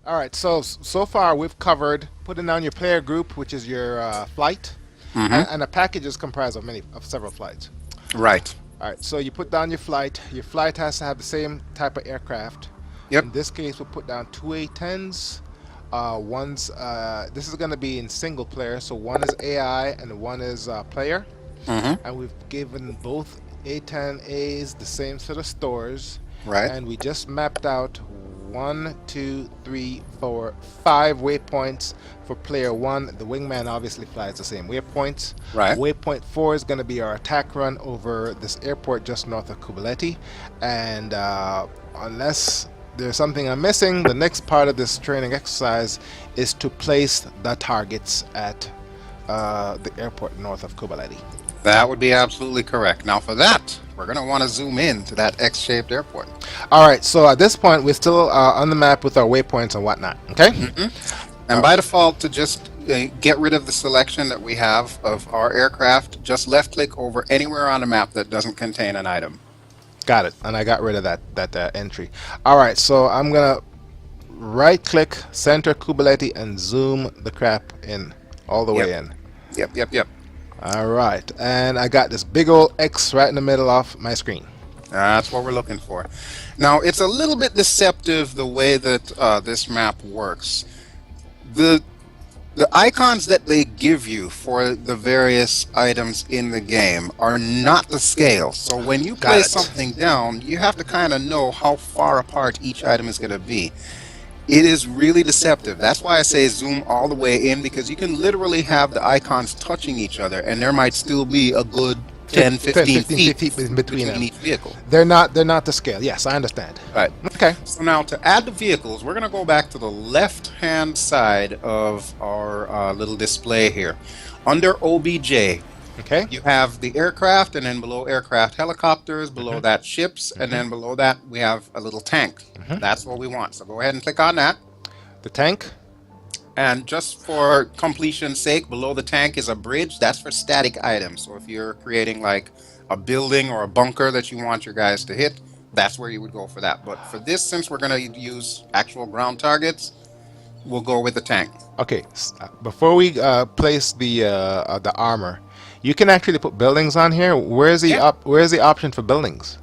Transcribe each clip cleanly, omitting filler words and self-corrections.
All right, so far we've covered putting down your player group, which is your flight, Mm-hmm. and a package is comprised of several flights. Right. All right, so you put down your flight. Your flight has to have the same type of aircraft. Yep. In this case, we'll put down two A-10s. This is going to be in single player, so one is AI and one is player. Mm-hmm. And we've given both A10As the same set of stores, Right. and we just mapped out one, two, three, four, five waypoints for player one. The wingman obviously flies the same waypoints. Right. Waypoint four is going to be our attack run over this airport just north of Kubaleti, and unless there's something I'm missing, the next part of this training exercise is to place the targets at the airport north of Kubaleti. That would be absolutely correct. Now, for that, we're going to want to zoom in to that X-shaped airport. All right, so at this point, we're still on the map with our waypoints and whatnot. Okay. Mm-hmm. And by default, to just get rid of the selection that we have of our aircraft, just left-click over anywhere on the map that doesn't contain an item. Got it. And I got rid of that entry. All right, so I'm gonna right-click, center Kubaleti, and zoom the crap in all the Yep. way in. Yep. Yep. Yep. All right, and I got this big old X right in the middle of my screen. That's what we're looking for. Now, it's a little bit deceptive the way that this map works. The the icons that they give you for the various items in the game are not the scale. So when you Got place it. something down, you have to kind of know how far apart each item is going to be. It is really deceptive. That's why I say zoom all the way in, because you can literally have the icons touching each other and there might still be a good 10, 15 feet feet in between between them. each vehicle. They're not the scale. Yes, I understand. Right. Okay. So now to add the vehicles, we're going to go back to the left-hand side of our little display here. Under OBJ, Okay. you have the aircraft, and then below aircraft, helicopters, below Hmm. that, ships, and Hmm. then below that, we have a little tank. Hmm. That's what we want. So go ahead and click on that. The tank. And just for completion's sake, below the tank is a bridge. That's for static items. So if you're creating like a building or a bunker that you want your guys to hit, that's where you would go for that. But for this, since we're going to use actual ground targets, we'll go with the tank. Okay. Before we place the armor, you can actually put buildings on here. Yeah. Where's the option for buildings?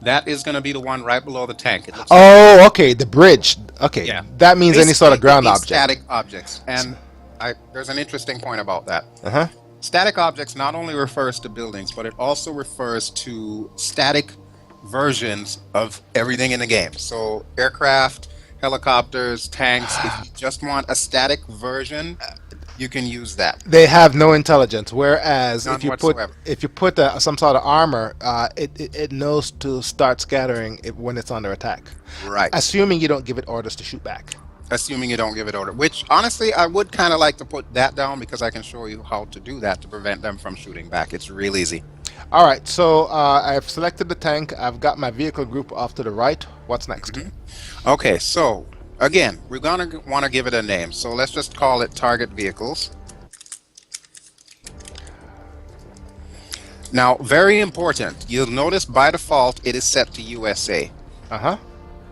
That is going to be the one right below the tank. It looks like, Oh, okay. The bridge. Okay. yeah. That means any sort Basically, of it ground means object. static objects. And there's an interesting point about that. Uh huh. Static objects not only refers to buildings, but it also refers to static versions of everything in the game. So aircraft, helicopters, tanks, if you just want a static version, you can use that. They have no intelligence. Whereas None whatsoever. if you put some sort of armor, it knows to start scattering when it's under attack, Right. assuming you don't give it orders to shoot back. Assuming you don't give it order. Which honestly I would kind of like to put that down because I can show you how to do that to prevent them from shooting back. It's real easy. All right. So I've selected the tank. I've got my vehicle group off to the right. What's next? Mhm. Okay, so again, we're gonna want to give it a name. So let's just call it target vehicles. Now, very important, you'll notice by default it is set to USA. Uh huh.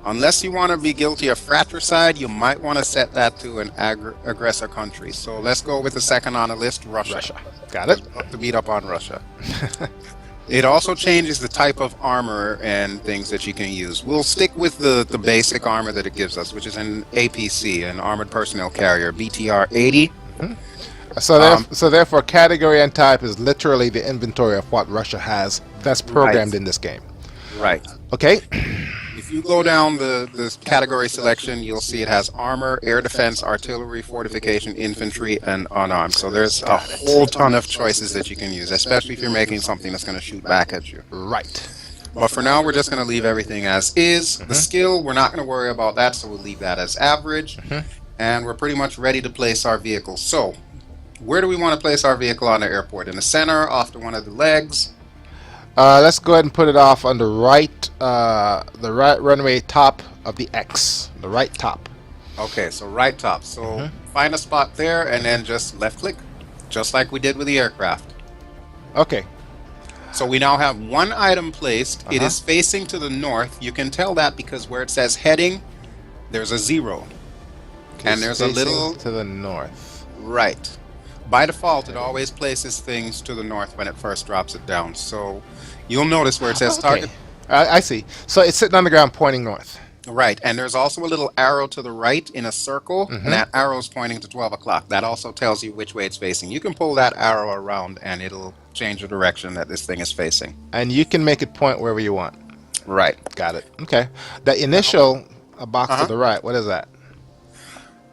Unless you want to be guilty of fratricide, you might want to set that to an aggressor country. So let's go with the second on the list, Russia. Russia. Got it. Because we have to beat up on Russia. It also changes the type of armor and things that you can use. We'll stick with the basic armor that it gives us, which is an APC, an Armored Personnel Carrier, BTR 80. So therefore, category and type is literally the inventory of what Russia has that's Right, programmed in this game. right. Okay. If you go down the category selection, you'll see it has armor, air defense, artillery, fortification, infantry, and unarmed. So there's a Got it. whole ton of choices that you can use, especially if you're making something that's going to shoot back at you. Right. But for now, we're just going to leave everything as is. The Hmm. skill, we're not going to worry about that, so we'll leave that as average. Hmm. And we're pretty much ready to place our vehicle. So, where do we want to place our vehicle on the airport? In the center, off to one of the legs? Let's go ahead and put it off on the right runway top of the X, the right top. Okay, so right top. So, Hmm. find a spot there and then just left click, just like we did with the aircraft. Okay. So we now have one item placed. It Uh-huh. is facing to the north. You can tell that because where it says heading, there's a 0. Okay, And it's there's a facing little to the north. right. By default, it always places things to the north when it first drops it down. So you'll notice where it says Okay, target. I see. So it's sitting on the ground pointing north. Right, and there's also a little arrow to the right in a circle, and Mm-hmm. that arrow is pointing to 12 o'clock. That also tells you which way it's facing. You can pull that arrow around, and it'll change the direction that this thing is facing. And you can make it point wherever you want. Right. Got it. Okay. The Now, initial box to uh-huh. the right. What is that?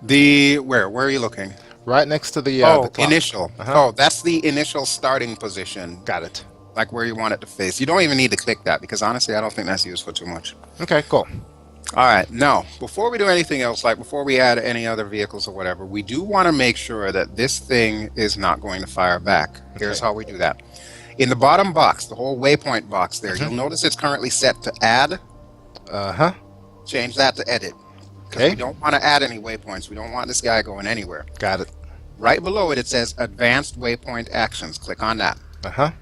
The where are you looking? Right next to the Oh, clock. initial. Uh-huh. Oh, that's the initial starting position, Got it. like where you want it to face. You don't even need to click that because honestly, I don't think that's useful too much. Okay, cool. All right, now, before we do anything else, like before we add any other vehicles or whatever, we do want to make sure that this thing is not going to fire back. Here's Okay. how we do that. In the bottom box, the whole waypoint box there, you'll notice it's currently set to add. Uh-huh. Change that to edit. Because Okay. we don't want to add any waypoints. We don't want this guy going anywhere. Got it. Right below it, it says Advanced Waypoint Actions. Click on that. Uh-huh.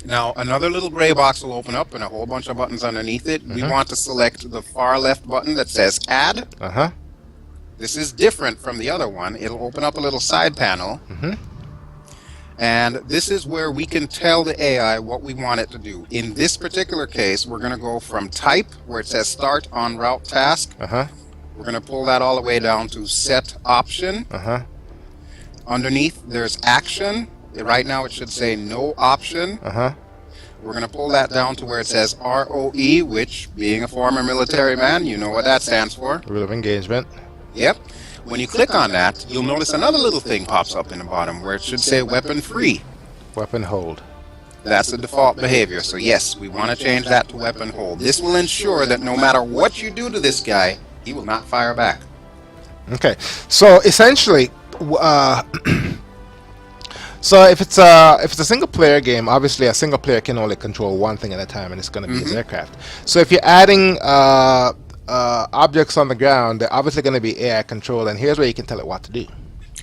Now, another little gray box will open up and a whole bunch of buttons underneath it. We want to select the far left button that says Add. Uh-huh. This is different from the other one. It'll open up a little side panel. Mm-hmm. And this is where we can tell the AI what we want it to do. In this particular case, we're going to go from Type, where it says Start on Route Task. Uh-huh. We're going to pull that all the way down to Set Option. Uh-huh. Underneath, there's Action. Right now, it should say No Option. Uh-huh. We're going to pull that down to where it says ROE, which, being a former military man, you know what that stands for. Rule of engagement. Yep. When you click on that, you'll notice another little thing pops up in the bottom where it should say Weapon Free. Weapon hold. That's the default behavior. So yes, we want to change that to Weapon Hold. This will ensure that no matter what you do to this guy, he will not fire back. Okay. So essentially, so if it's a single player game, obviously a single player can only control one thing at a time, and it's going to be his aircraft. So if you're adding objects on the ground, they're obviously going to be AI controlled, and here's where you can tell it what to do.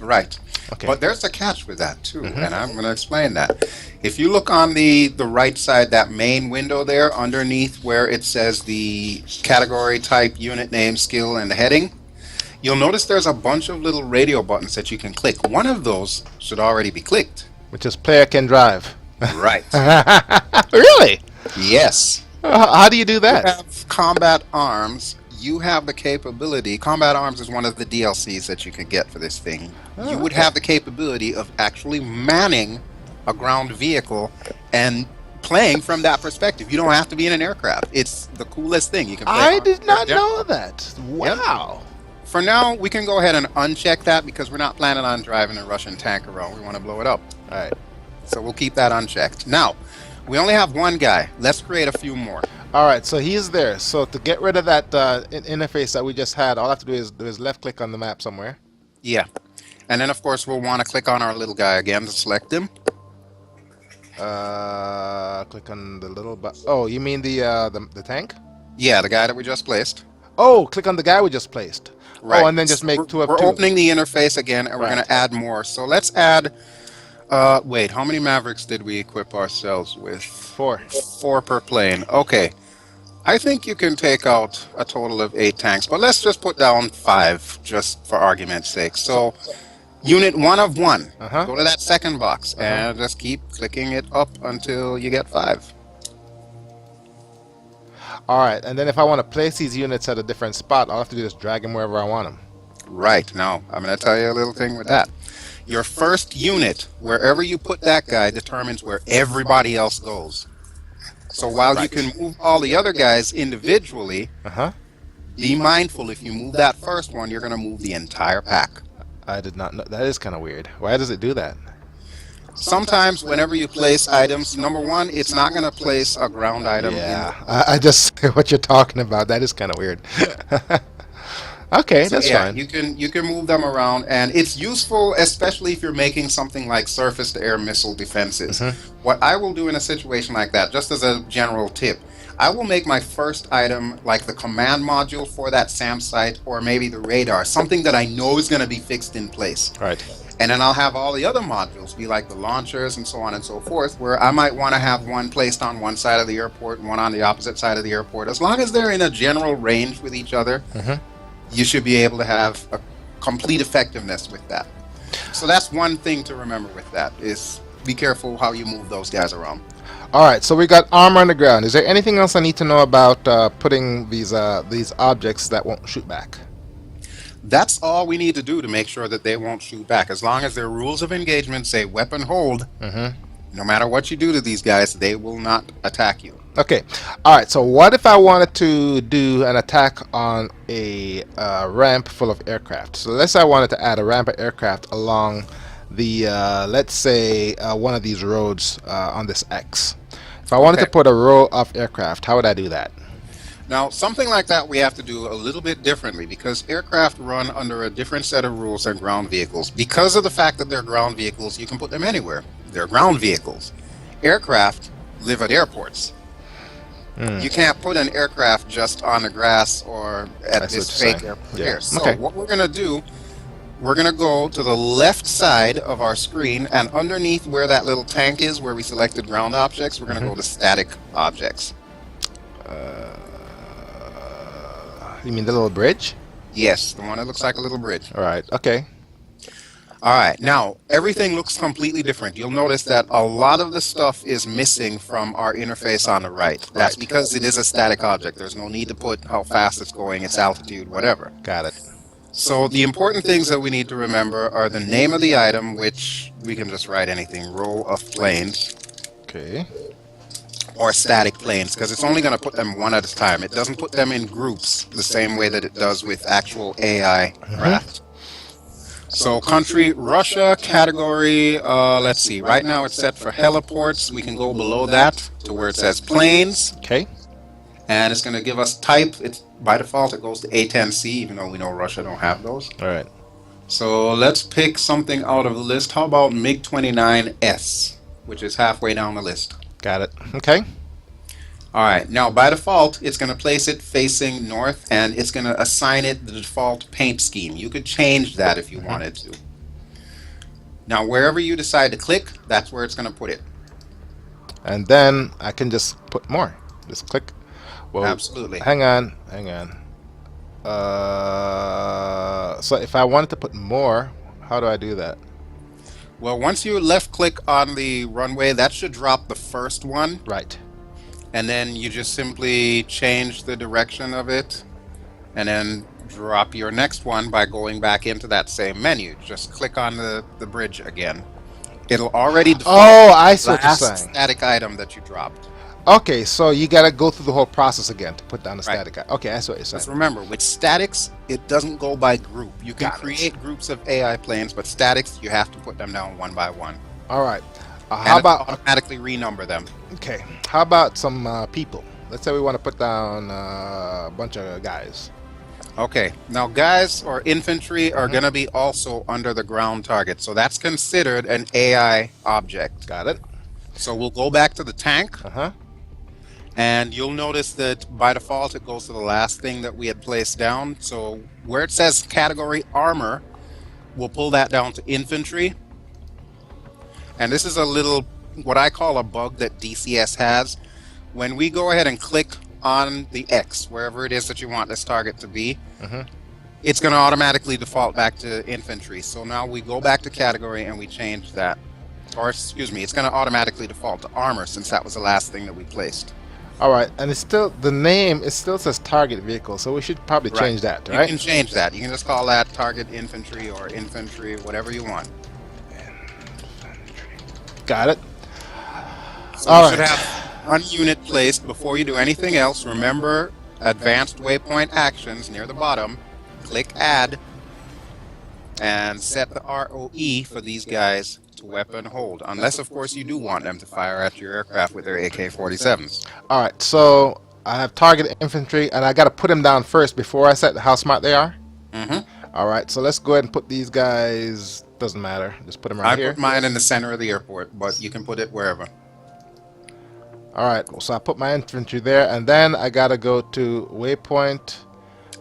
Right. Okay. But there's a catch with that too, and I'm going to explain that. If you look on the right side, that main window there, underneath where it says the category, type, unit name, skill, and the heading, you'll notice there's a bunch of little radio buttons that you can click. One of those should already be clicked. Which is player can drive. Right. Really? Yes. How do you do You that? have Combat Arms. You have the capability. Combat Arms is one of the DLCs that you can get for this thing. You would have the capability of actually manning a ground vehicle and playing from that perspective. You don't have to be in an aircraft. It's the coolest thing. You can play I on did not your jet. know that. Wow. For now, we can go ahead and uncheck that because we're not planning on driving a Russian tank around. We want to blow it up. All right. So we'll keep that unchecked. Now, we only have one guy. Let's create a few more. All right. So he's there. So to get rid of that interface that we just had, all I have to do is left click on the map somewhere. Yeah. And then, of course, we'll want to click on our little guy again to select him. Click on the little oh, you mean the tank? Yeah, the guy that we just placed. Oh, click on the guy we just placed. Right. Oh, and then just make two of We're two. opening the interface again, and we're Right. going to add more. So let's add... wait, how many Mavericks did we equip ourselves with? 4. 4 per plane. Okay. I think you can take out a total of 8 tanks, but let's just put down 5, just for argument's sake. So, unit 1 of 1. Uh-huh. Go to that second box, and just keep clicking it up until you get 5. All right. And then if I want to place these units at a different spot, all I have to do is drag them wherever I want them. Right. Now, I'm going to tell you a little thing with that. Your first unit, wherever you put that guy, determines where everybody else goes. So while you can move all the other guys individually, Uh-huh. be mindful if you move that first one, you're going to move the entire pack. I did not know. That is kind of weird. Why does it do that? Sometimes whenever you place items, number one, it's not going to place a ground item. Yeah. I just what you're talking about. That is kind of weird. Okay, So that's yeah, fine. you can move them around, and it's useful, especially if you're making something like surface-to-air missile defenses. What I will do in a situation like that, just as a general tip, I will make my first item like the command module for that SAM site, or maybe the radar, something that I know is going to be fixed in place. Right. And then I'll have all the other modules be like the launchers and so on and so forth, where I might want to have one placed on one side of the airport and one on the opposite side of the airport. As long as they're in a general range with each other, you should be able to have complete effectiveness with that. So that's one thing to remember with that is be careful how you move those guys around. All right, so we got armor on the ground. Is there anything else I need to know about putting these objects that won't shoot back? That's all we need to do to make sure that they won't shoot back. As long as their rules of engagement say weapon hold, no matter what you do to these guys, they will not attack you. Okay. All right. So what if I wanted to do an attack on a ramp full of aircraft? So let's say I wanted to add a ramp of aircraft along the, let's say, one of these roads on this X. If I wanted to put a row of aircraft, how would I do that? Now, something like that we have to do a little bit differently because aircraft run under a different set of rules than ground vehicles. Because of the fact that they're ground vehicles, you can put them anywhere. They're ground vehicles. Aircraft live at airports. You can't put an aircraft just on the grass or at this fake airport here. So what we're going to do, we're going to go to the left side of our screen, and underneath where that little tank is, where we selected ground objects, we're going to go to static objects. You mean the little bridge? Yes, the one that looks like a little bridge. All right. Okay. All right, now everything looks completely different. You'll notice that a lot of the stuff is missing from our interface on the right. That's because it is a static object. There's no need to put how fast it's going, its altitude, whatever. Got it. So the important things that we need to remember are the name of the item, which we can just write anything, row of planes. Okay. Or static planes, because it's only going to put them one at a time. It doesn't put them in groups the same way that it does with actual AI craft. So country, Russia, category, let's see, right now it's set for heliports. We can go below that to where it says planes. Okay. And it's going to give us type. It's by default it goes to A10C, even though we know Russia don't have those. All right. So let's pick something out of the list. How about MiG-29S, which is halfway down the list. Got it. Okay. All right. Now, by default, it's going to place it facing north, and it's going to assign it the default paint scheme. You could change that if you wanted to. Now, wherever you decide to click, that's where it's going to put it. And then I can just put more. Just click. Well, absolutely. Hang on. Hang on. So if I wanted to put more, how do I do that? Well, once you left click on the runway, that should drop the first one. Right. And then you just simply change the direction of it and then drop your next one by going back into that same menu. Just click on the bridge again. It'll already default I see what you're saying. Static item that you dropped. Okay, so you got to go through the whole process again to put down the static item. Okay, that's what you're saying. Just remember, with statics, it doesn't go by group. You can create groups of AI planes, but statics, you have to put them down one by one. All right. How about automatically renumber them? Okay. How about some people? Let's say we want to put down a bunch of guys. Okay. Now, guys or infantry are going to be also under the ground target, so that's considered an AI object. Got it. So we'll go back to the tank. And you'll notice that by default it goes to the last thing that we had placed down. So where it says category armor, we'll pull that down to infantry. And this is a little, what I call a bug that DCS has. When we go ahead and click on the X, wherever it is that you want this target to be, it's going to automatically default back to infantry. So now we go back to category and we change that. Or excuse me, it's going to automatically default to armor since that was the last thing that we placed. All right, and it's still, the name, it still says target vehicle, so we should probably change that, right? You can change that. You can just call that target infantry or infantry, whatever you want. Got it. So you should have one unit placed before you do anything else. Remember, advanced waypoint actions near the bottom. Click add and set the ROE for these guys to weapon hold, unless of course you do want them to fire at your aircraft with their AK-47s. All right, so I have target infantry, and I got to put them down first before I set how smart they are. All right, so let's go ahead and put these guys. Doesn't matter. Just put them right here. I put mine in the center of the airport, but you can put it wherever. All right, so I put my infantry there, and then I got to go to waypoint.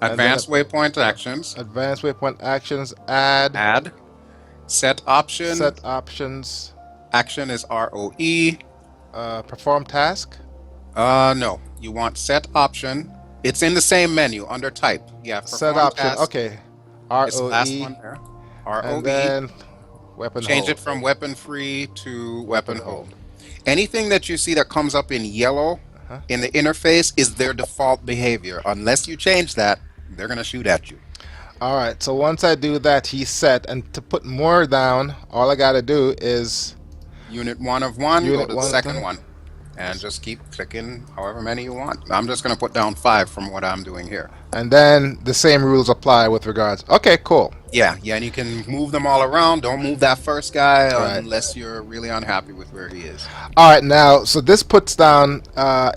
Advanced waypoint actions. Advanced waypoint actions. Add. Add. Set option. Set options. Action is ROE. Perform task. No. You want set option. It's in the same menu under type. Yeah. Set option. Task. Okay. It's the last ROE, one there. and ROE. then weapon Change it hold. from weapon free to Weapon weapon hold. hold. Anything that you see that comes up in yellow Uh-huh. in the interface is their default behavior. Unless you change that, they're going to shoot at you. All right. So once I do that, he's set. And to put more down, all I got to do is Unit 1 of 1, go unit to the one of second them. one. And just keep clicking however many you want. I'm just going to put down 5 from what I'm doing here. And then the same rules apply with regards. Okay, cool. Yeah, and you can move them all around. Don't move that first guy Right. unless you're really unhappy with where he is. All right. Now, so this puts down.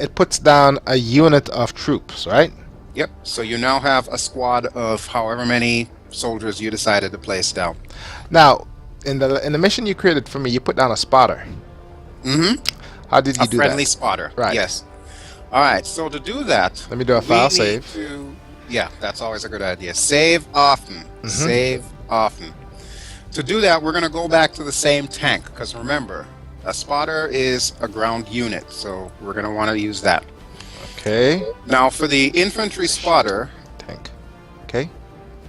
It puts down a unit of troops, right? Yep, so you now have a squad of however many soldiers you decided to place down. Now, in the mission you created for me, you put down a spotter. Mm-hmm. How did A you do friendly that? spotter. Right. Yes. All right. So to do that, Let me do a we file need save. to. Yeah, that's always a good idea. Save often. Mm-hmm. Save often. To do that, we're going to go back to the same tank because remember, a spotter is a ground unit, so we're going to want to use that. Okay. Now, for the infantry spotter, Tank. Okay.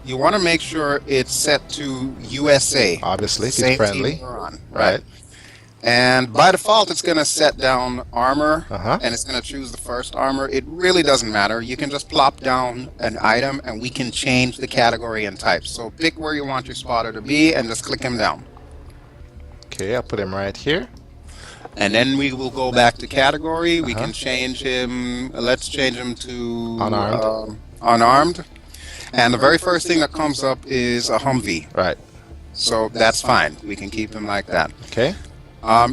you want to make sure it's set to USA. Obviously, if Same he's friendly. team we're on, Right. And by default, it's going to set down armor, Uh-huh. and it's going to choose the first armor. It really doesn't matter. You can just plop down an item, and we can change the category and type. So pick where you want your spotter to be, and just click him down. Okay, I'll put him right here. And then we will go back to category. We Uh-huh. can change him. Let's change him to Unarmed. unarmed. And the very first thing that comes up is a Humvee. Right. So that's fine. We can keep him like that. Okay.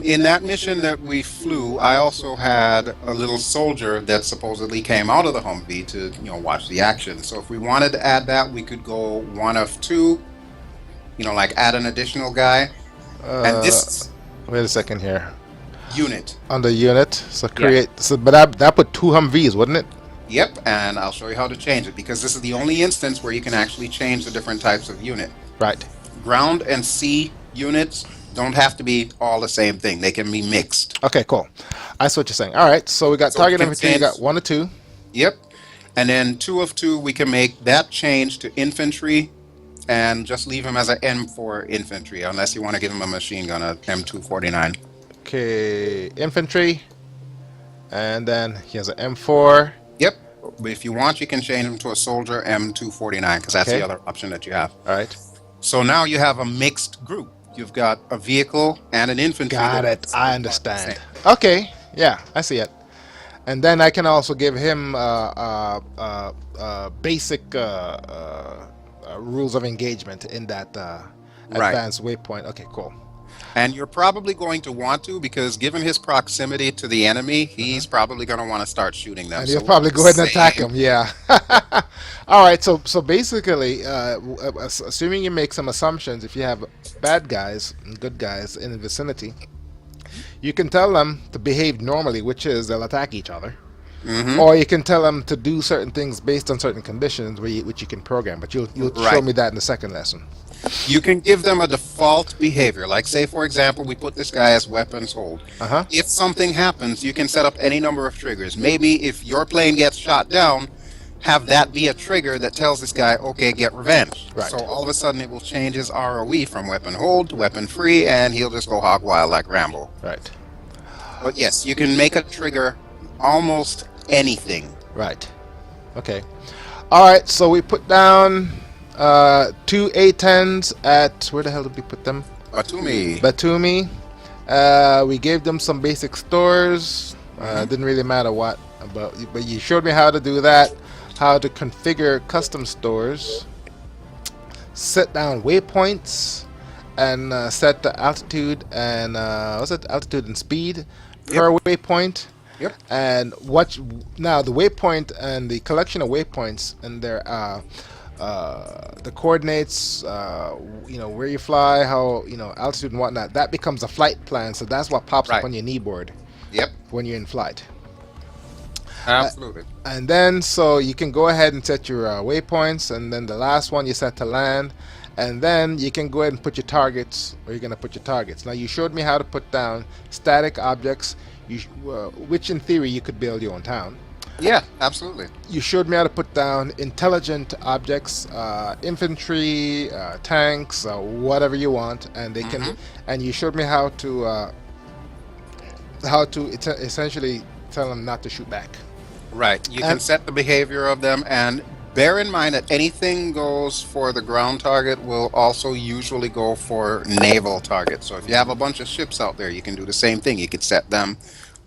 In that mission that we flew, I also had a little soldier that supposedly came out of the Humvee to, watch the action. So if we wanted to add that, we could go 1 of 2, like add an additional guy. And this Wait a second here. unit. Under unit, so create. So, but that put 2 Humvees, wouldn't it? Yep, and I'll show you how to change it because this is the only instance where you can actually change the different types of unit. Right. Ground and sea units don't have to be all the same thing. They can be mixed. Okay, cool. I see what you're saying. All right, so we got So target we can infantry. You got change- 1 or 2. Yep. And then 2 of 2, we can make that change to infantry and just leave him as an M4 infantry, unless you want to give him a machine gun, a M249. Okay, infantry, and then he has an M4. Yep. But if you want, you can change him to a soldier M249, because that's Okay. the other option that you have. All right. So now you have a mixed group. You've got a vehicle and an infantry. Got that- it. I understand. Okay. Yeah, I see it. And then I can also give him basic rules of engagement in that Right. advanced waypoint. Okay, cool. And you're probably going to want to, because given his proximity to the enemy, he's probably going to want to start shooting them. And So he'll probably go ahead and attack same- him. Yeah. All right. So basically, assuming you make some assumptions, if you have bad guys and good guys in the vicinity, you can tell them to behave normally, which is they'll attack each other. Mhm. Or you can tell them to do certain things based on certain conditions, which you can program. But you'll show Right. me that in the second lesson. You can give them a default behavior. Like, say, for example, we put this guy as weapons hold. Uh-huh. If something happens, you can set up any number of triggers. Maybe if your plane gets shot down, have that be a trigger that tells this guy, okay, get revenge. Right. So all of a sudden it will change his ROE from weapon hold to weapon free, and he'll just go hog wild like Rambo. Right. But yes, you can make a trigger almost anything. Right. Okay. All right. So we put down 2 A10s at, where the hell did we put them? Batumi. Batumi. We gave them some basic stores. Didn't really matter what, but you showed me how to do that. How to configure custom stores. Set down waypoints, and set the altitude and altitude and speed per waypoint. Yep. And now the waypoint and the collection of waypoints and their the coordinates, where you fly, how altitude and whatnot. That becomes a flight plan, so that's what pops up Right. on your knee board Yep. when you're in flight. Absolutely. And then so you can go ahead and set your waypoints, and then the last one you set to land, and then you can go ahead and put your targets where you're going to put your targets. Now you showed me how to put down static objects, which in theory you could build your own town. Yeah, absolutely. You showed me how to put down intelligent objects, infantry, tanks, whatever you want, and they can. Hmm. And you showed me how to essentially tell them not to shoot back. Right. You can And set the behavior of them, and bear in mind that anything goes for the ground target will also usually go for naval targets. So if you have a bunch of ships out there, you can do the same thing. You could set them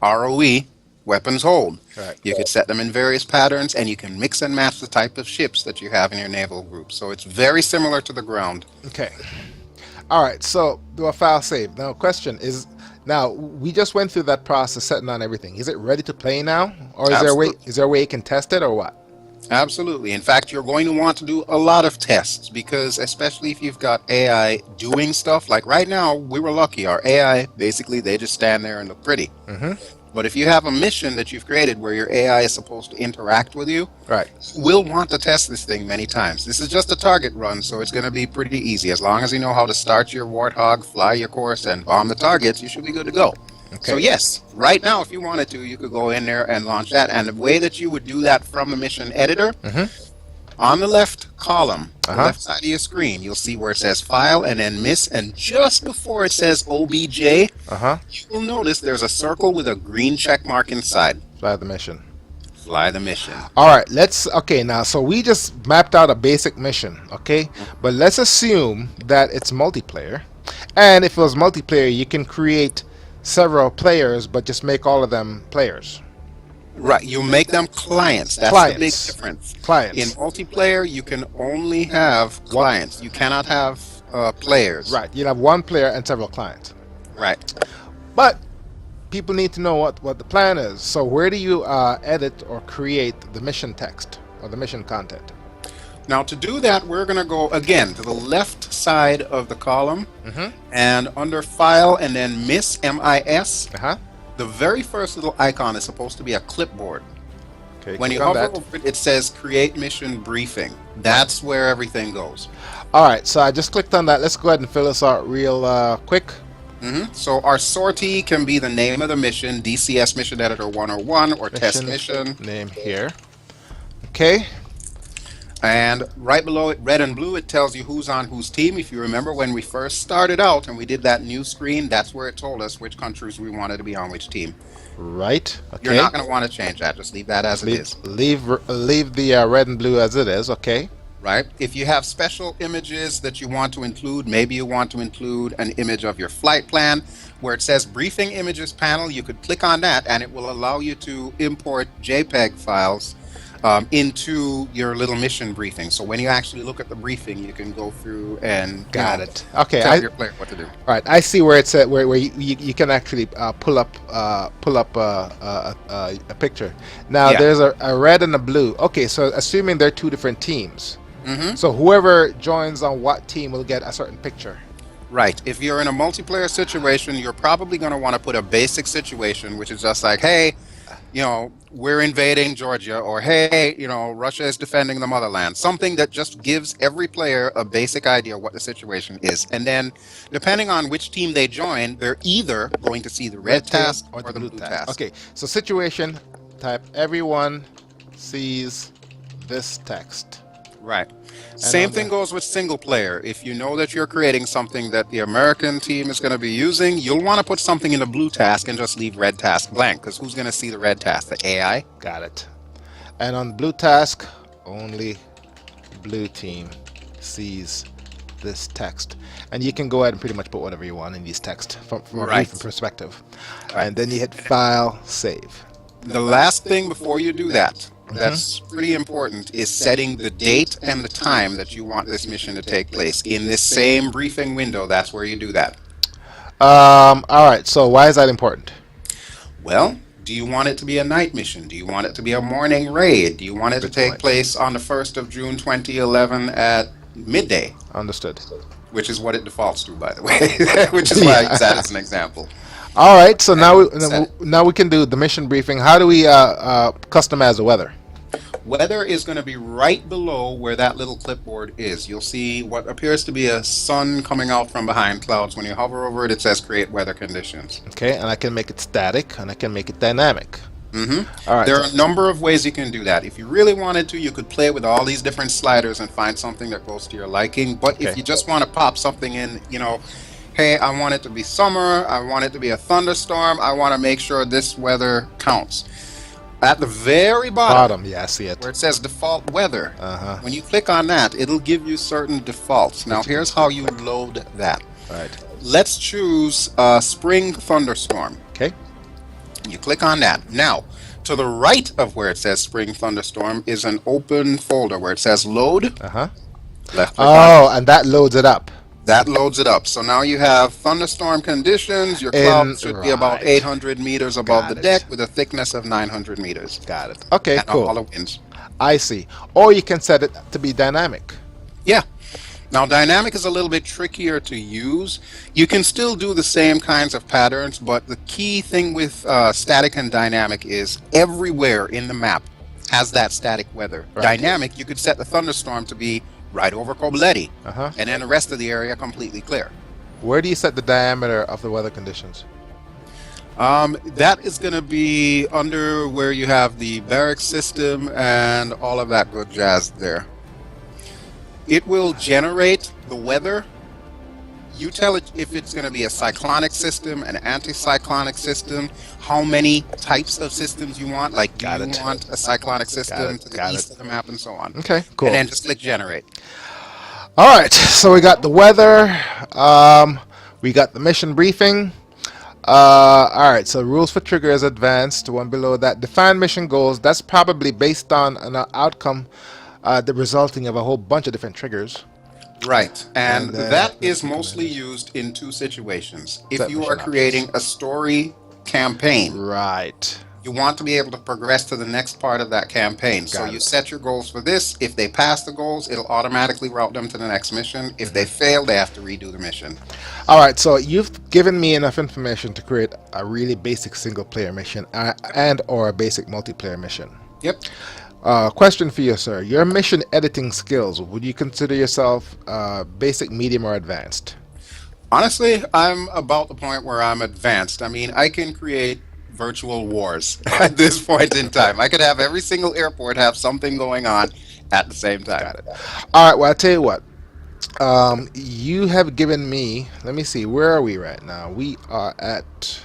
ROE, weapons hold. right. You could set them in various patterns, and you can mix and match the type of ships that you have in your naval group. So it's very similar to the ground. Okay. All right. So do a file save. Now, question is. Now we just went through that process, setting on everything. Is it ready to play now, or is there a way? Absolutely. Is there a way you can test it, or what? Absolutely. In fact, you're going to want to do a lot of tests because, especially if you've got AI doing stuff, like right now, we were lucky. Our AI, basically, they just stand there and look pretty. Mm-hmm. But if you have a mission that you've created where your AI is supposed to interact with you, Right. we'll want to test this thing many times. This is just a target run, so it's going to be pretty easy. As long as you know how to start your Warthog, fly your course, and bomb the targets, you should be good to go. So Okay. yes, right now, if you wanted to, you could go in there and launch that. And the way that you would do that from the mission editor, Mm-hmm. on the left column, the Uh-huh. left side of your screen, you'll see where it says File and then Miss, and just before it says OBJ, Uh-huh. you will notice there's a circle with a green check mark inside. Fly the mission. Fly the mission. All right. Okay. Now, so we just mapped out a basic mission. Okay. But let's assume that it's multiplayer, and if it was multiplayer, you can create several players, but just make all of them players. Right, you make them clients. That's the big Clients. difference. In Clients. multiplayer, you can only have clients. You cannot have players. Right. You have one player and several clients. Right. But people need to know what the plan is. So where do you edit or create the mission text or the mission content? Now, to do that, we're going to go again to the left side of the column, Mm-hmm. and under File and then Miss, MIS, Uh-huh. the very first little icon is supposed to be a clipboard. Okay. When you click on hover that. over it, it says Create Mission Briefing. That's where everything goes. All right. So I just clicked on that. Let's go ahead and fill this out real quick. So our sortie can be the name of the mission, DCS Mission Editor 101, or Test Mission. Name here. Okay. And right below it, red and blue, it tells you who's on whose team. If you remember when we first started out and we did that new screen, that's where it told us which countries we wanted to be on which team. Right. Okay. You're not going to want to change that. Just leave that as it is. Leave the red and blue as it is. Okay. Right? If you have special images that you want to include, maybe you want to include an image of your flight plan, where it says Briefing Images panel, you could click on that and it will allow you to import JPEG files into your little mission briefing. So when you actually look at the briefing, you can go through and Got it. Okay. tell your player what to do. All right. I see where it's at. Where you can actually pull up a picture. Now Yeah. there's a red and a blue. Okay. So assuming they're two different teams. Hmm. So whoever joins on what team will get a certain picture. Right. If you're in a multiplayer situation, you're probably going to want to put a basic situation, which is just like, hey, we're invading Georgia, or hey, Russia is defending the motherland. Something that just gives every player a basic idea what the situation is. And then, depending on which team they join, they're either going to see the red team task or the blue task. Okay. So situation type. Everyone sees this text. Right. Same thing goes with single player. If you know that you're creating something that the American team is going to be using, you'll want to put something in the blue task and just leave red task blank, because who's going to see the red task? The AI? Got it. And on blue task, only blue team sees this text. And you can go ahead and pretty much put whatever you want in these text from a Right. briefing perspective. Right. And then you hit File, Save. The last thing before you do that, that's pretty important, is setting the date and the time that you want this mission to take place. In this same briefing window, that's where you do that. All right. So why is that important? Well, do you want it to be a night mission? Do you want it to be a morning raid? Do you want it to take place on the 1st of June 2011 at midday? Understood. Which is what it defaults to, by the way. Which is why I use that as an example. All right. So now set now we can do the mission briefing. How do we customize the weather? Weather is going to be right below where that little clipboard is. You'll see what appears to be a sun coming out from behind clouds. When you hover over it, it says create weather conditions. Okay. And I can make it static and I can make it dynamic. hmm All right. There are a number of ways you can do that. If you really wanted to, you could play with all these different sliders and find something that goes to your liking. But if Okay. you just want to pop something in, hey, I want it to be summer, I want it to be a thunderstorm, I want to make sure this weather counts. At the very bottom, Bottom. Yeah, I see it. where it says default weather, Uh-huh. when you click on that, it'll give you certain defaults. Now, here's how you load that. All right. Let's choose spring thunderstorm. Okay. You click on that. Now, to the right of where it says Spring Thunderstorm is an open folder where it says Load. Uh-huh. Left click on Oh, it. and that loads it up. That loads it up. So now you have thunderstorm conditions. Your cloud should be about Right. 800 meters above Got the it. deck with a thickness of 900 meters. Got it. Okay, And all cool. the winds. I see. Or you can set it to be dynamic. Yeah. Now, dynamic is a little bit trickier to use. You can still do the same kinds of patterns, but the key thing with static and dynamic is everywhere in the map has that static weather. Right. Dynamic, you could set the thunderstorm to be right over Kobuleti, Uh-huh. and then the rest of the area completely clear. Where do you set the diameter of the weather conditions? That is going to be under where you have the barrack system and all of that good jazz there. It will generate the weather. You tell it if it's going to be a cyclonic system, an anticyclonic system, how many types of systems you want. Like, do Got you it. want a cyclonic system it, to the got east it. of the map and so on. Okay, cool. And then just click generate. All right, so we got the weather. We got the mission briefing. All right, so rules for trigger is advanced. One below that, define mission goals. That's probably based on an outcome, the resulting of a whole bunch of different triggers. Right, and And, that is mostly used in two situations. If Set you mission are creating a story campaign, Right. you want to be able to progress to the next part of that campaign. So Got you it. set your goals for this. If they pass the goals, it'll automatically route them to the next mission. If Mm-hmm. they fail, they have to redo the mission. All right, so you've given me enough information to create a really basic single-player mission and or a basic multiplayer mission. Yep. Question for you, sir. Your mission editing skills, would you consider yourself basic, medium, or advanced? Honestly, I'm about the point where I'm advanced. I mean, I can create virtual wars at this point in time. I could have every single airport have something going on at the same time. Got it. All right, well, I'll tell you what. You have given me, let me see, where are we right now? We are at...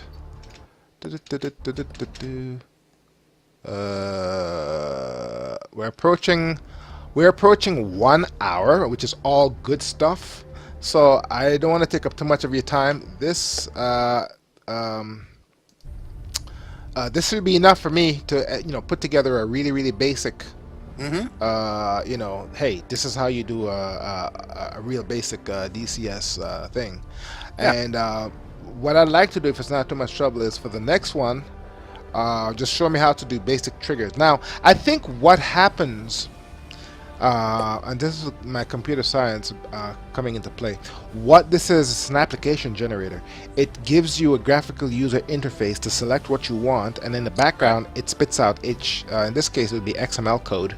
we're approaching 1 hour, which is all good stuff. So I don't want to take up too much of your time. This should be enough for me to put together a really basic hey, this is how you do a real basic DCS thing. Yeah. And what I'd like to do, if it's not too much trouble, is for the next one, just show me how to do basic triggers. Now, I think what happens, and this is my computer science coming into play. What this is an application generator. It gives you a graphical user interface to select what you want, and in the background, it spits out in this case, it would be XML code.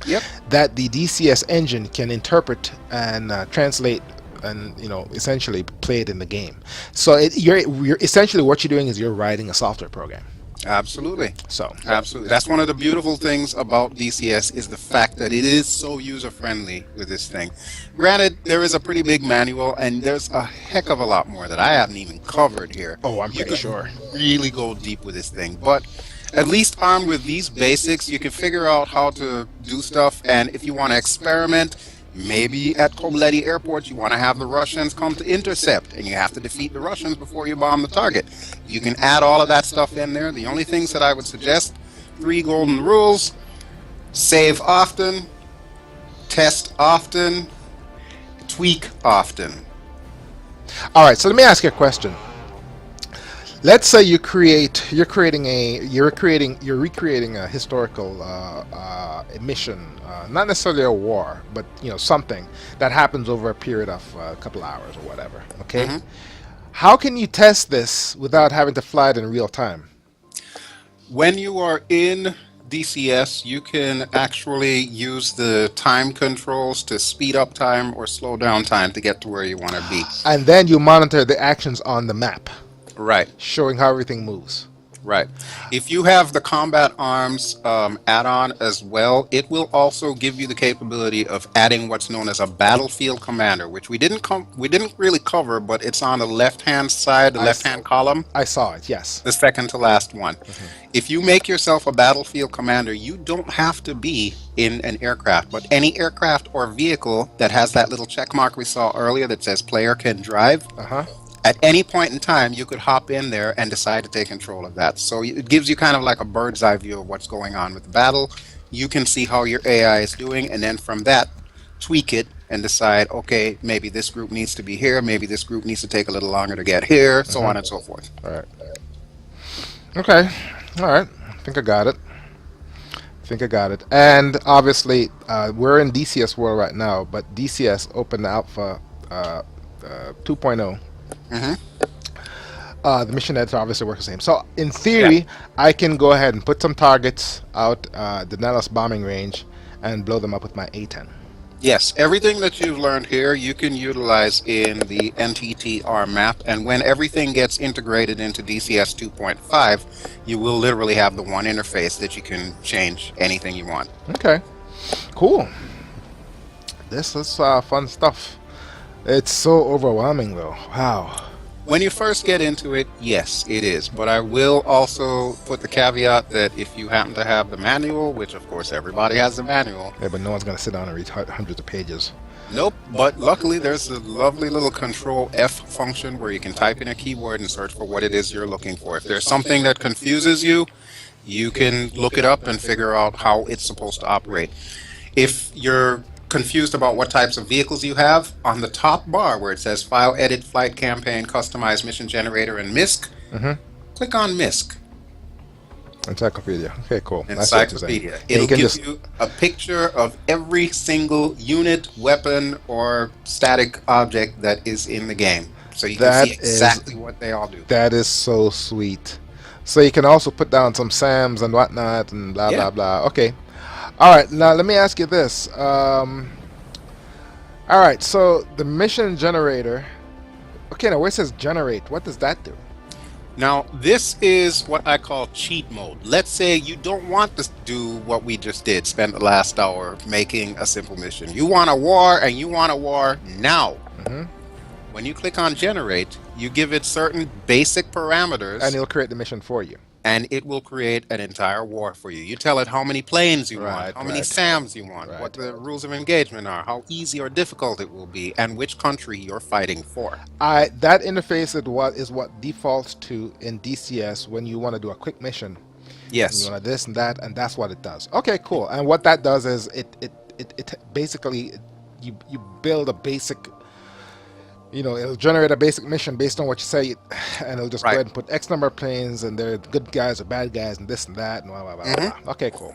Yep. That the DCS engine can interpret and translate and essentially play it in the game. So you're essentially what you're doing is you're writing a software program. Absolutely. So Absolutely. That's one of the beautiful things about DCS is the fact that it is so user-friendly with this thing. Granted, there is a pretty big manual, and there's a heck of a lot more that I haven't even covered here. Oh, I'm You pretty could sure. really go deep with this thing. But at least armed with these basics, you can figure out how to do stuff. And if you want to experiment, maybe at Kobuleti Airport, you want to have the Russians come to intercept, and you have to defeat the Russians before you bomb the target. You can add all of that stuff in there. The only things that I would suggest, 3 golden rules: save often, test often, tweak often. all right, so let me ask you a question. Let's say you're recreating a historical mission, not necessarily a war, but something that happens over a period of a couple hours or whatever. Okay, how can you test this without having to fly it in real time? When you are in DCS, you can actually use the time controls to speed up time or slow down time to get to where you want to be. And then you monitor the actions on the map, Right. showing how everything moves. Right. If you have the combat arms add-on as well, it will also give you the capability of adding what's known as a battlefield commander, which we didn't really cover, but it's on the left-hand side, the I, s- left-hand column, I saw it, yes. the second to last one. Hmm. If you make yourself a battlefield commander, you don't have to be in an aircraft, but any aircraft or vehicle that has that little check mark we saw earlier that says player can drive, Uh-huh. at any point in time, you could hop in there and decide to take control of that. So it gives you kind of like a bird's eye view of what's going on with the battle. You can see how your AI is doing, and then from that, tweak it and decide, okay, maybe this group needs to be here, maybe this group needs to take a little longer to get here, so Uh-huh. on and so forth. All right. Okay. All right. I think I got it. I think I got it. And obviously, we're in DCS world right now, but DCS Open Alpha 2.0. Hmm. The mission editor obviously works the same. So in Yeah. theory, I can go ahead and put some targets out the Nellis bombing range and blow them up with my A10. Yes, everything that you've learned here, you can utilize in the NTTR map, and when everything gets integrated into DCS 2.5, you will literally have the one interface that you can change anything you want. Okay, cool. This is fun stuff. It's so overwhelming though. Wow. When you first get into it, yes, it is. But I will also put the caveat that if you happen to have the manual, which of course everybody has the manual, Yeah, but no one's gonna sit down and read hundreds of pages. nope. But luckily, there's a lovely little Control F function where you can type in a keyword and search for what it is you're looking for. If there's something that confuses you, you can look it up and figure out how it's supposed to operate. If you're confused about what types of vehicles you have, on the top bar where it says File, Edit, Flight Campaign, Customize Mission Generator, and MISC, Mm-hmm. click on MISC, Encyclopedia. Okay, cool. That's what you're saying. Encyclopedia. Yeah, you It'll can give just you a picture of every single unit, weapon, or static object that is in the game. So you can that see is exactly what they all do. that is so sweet. So you can also put down some SAMs and whatnot and blah Yeah. blah blah. Okay. All right. Now let me ask you this. All right. So the mission generator. Okay. Now where it says generate, what does that do? Now, this is what I call cheat mode. Let's say you don't want to do what we just did, spend the last hour making a simple mission. You want a war, and you want a war now. Hmm. When you click on generate, you give it certain basic parameters, And it'll create the mission for you. and it will create an entire war for you. You tell it how many planes you want, Right. how many Right. SAMs you want, Right. what the rules of engagement are, how easy or difficult it will be, and which country you're fighting for. That interface is what defaults to in DCS when you want to do a quick mission. And you Yes, want to this and that, and that's what it does. Okay, cool. And what that does is it basically you build a basic. It'll generate a basic mission based on what you say, and it'll just go right. ahead and put X number of planes, and they're good guys or bad guys, and this and that, and blah blah blah Hmm. blah. Okay, cool.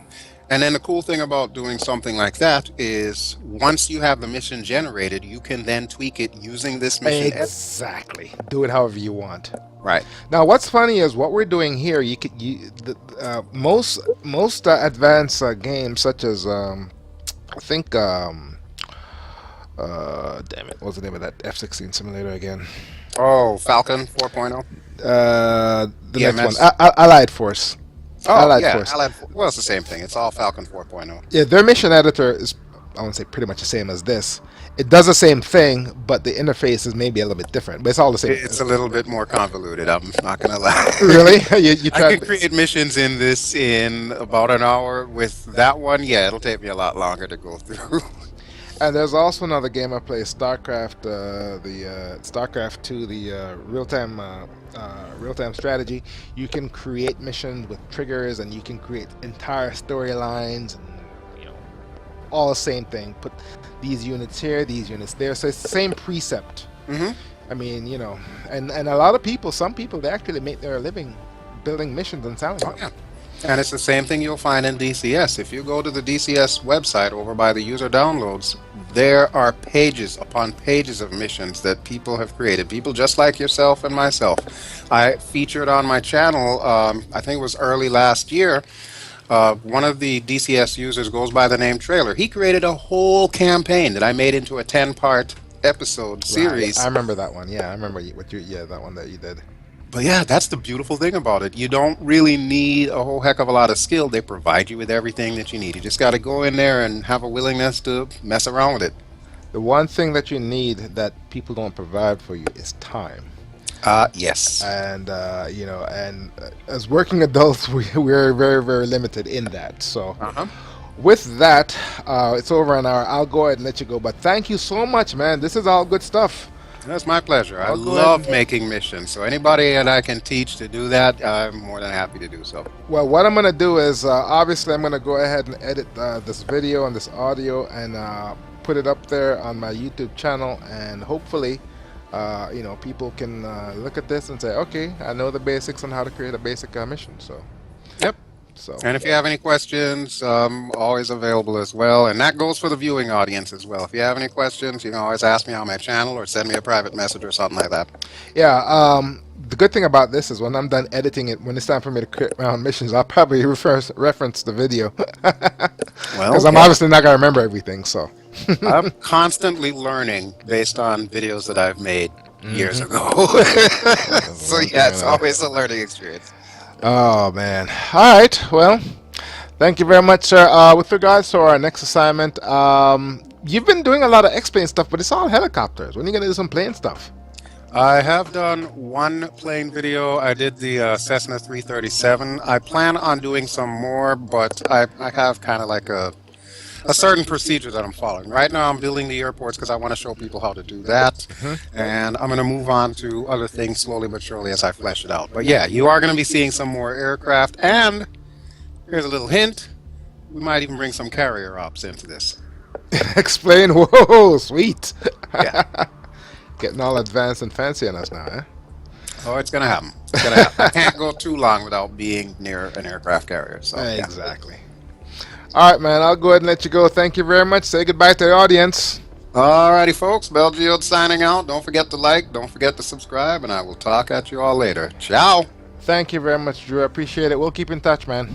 And then the cool thing about doing something like that is once you have the mission generated, you can then tweak it using this mission. Exactly. Do it however you want. Right. Now, what's funny is what we're doing here. Most advanced games, such as I think damn it, what's the name of that F-16 simulator again? Oh, Falcon 4.0. The next one, EMS. Allied Force. Oh, Allied yeah. Force. Well, it's the same thing. It's all Falcon 4.0. Yeah, their mission editor is, I want to say, pretty much the same as this. It does the same thing, but the interface is maybe a little bit different. But it's all the same. It's a little bit more convoluted. I'm not gonna lie. Really? You I tried. can create missions in this in about an hour. With that one, yeah, it'll take me a lot longer to go through. And there's also another game I play, StarCraft, the StarCraft 2, the real-time strategy. You can create missions with triggers, and you can create entire storylines, and all the same thing. Put these units here, these units there. So it's the same precept. Hmm. I mean, and a lot of people, some people, they actually make their living building missions and selling Oh them. yeah. And it's the same thing you'll find in DCS. If you go to the DCS website over by the user downloads, there are pages upon pages of missions that people have created. People just like yourself and myself. I featured on my channel, I think it was early last year, one of the DCS users goes by the name Trailer. He created a whole campaign that I made into a 10-part episode Right. series. I remember that one. Yeah, I remember that one that you did. But yeah, that's the beautiful thing about it. You don't really need a whole heck of a lot of skill. They provide you with everything that you need. You just got to go in there and have a willingness to mess around with it. The one thing that you need that people don't provide for you is time. Yes. And as working adults, we're very, very limited in that. So Uh-huh. with that, it's over an hour. I'll go ahead and let you go. But thank you so much, man. This is all good stuff. That's my pleasure. I I'll go ahead love and, making missions. So anybody that I can teach to do that, I'm more than happy to do so. well, what I'm going to do is obviously I'm going to go ahead and edit this video and this audio and put it up there on my YouTube channel. And hopefully, people can look at this and say, okay, I know the basics on how to create a basic mission. Yep. So And if you have any questions, always available as well. And that goes for the viewing audience as well. If you have any questions, you can always ask me on my channel or send me a private message or something like that. yeah, the good thing about this is when I'm done editing it, when it's time for me to create my own missions, I'll probably reference the video Well, because I'm hey, obviously not going to remember everything. So. I'm constantly learning based on videos that I've made years Mhm. ago. So One yeah, thing or it's another. always a learning experience. Oh man! All right. Well, thank you very much, sir. With regards to our next assignment, you've been doing a lot of X-plane stuff, but it's all helicopters. When are you gonna do some plane stuff? I have done one plane video. I did the Cessna 337. I plan on doing some more, but I have kind of like a certain procedure that I'm following. Right now, I'm building the airports because I want to show people how to do that. And I'm going to move on to other things slowly but surely as I flesh it out. But yeah, you are going to be seeing some more aircraft. And here's a little hint. We might even bring some carrier ops into this. Explain. Whoa, sweet. Yeah. Getting all advanced and fancy on us now, eh? Oh, it's going to happen. It's going to happen. I can't go too long without being near an aircraft carrier. So yeah. Exactly. All right, man. I'll go ahead and let you go. Thank you very much. Say goodbye to the audience. Alrighty, folks. Belgiode signing out. Don't forget to like. Don't forget to subscribe. And I will talk at you all later. Ciao. Thank you very much, Drew. I appreciate it. We'll keep in touch, man.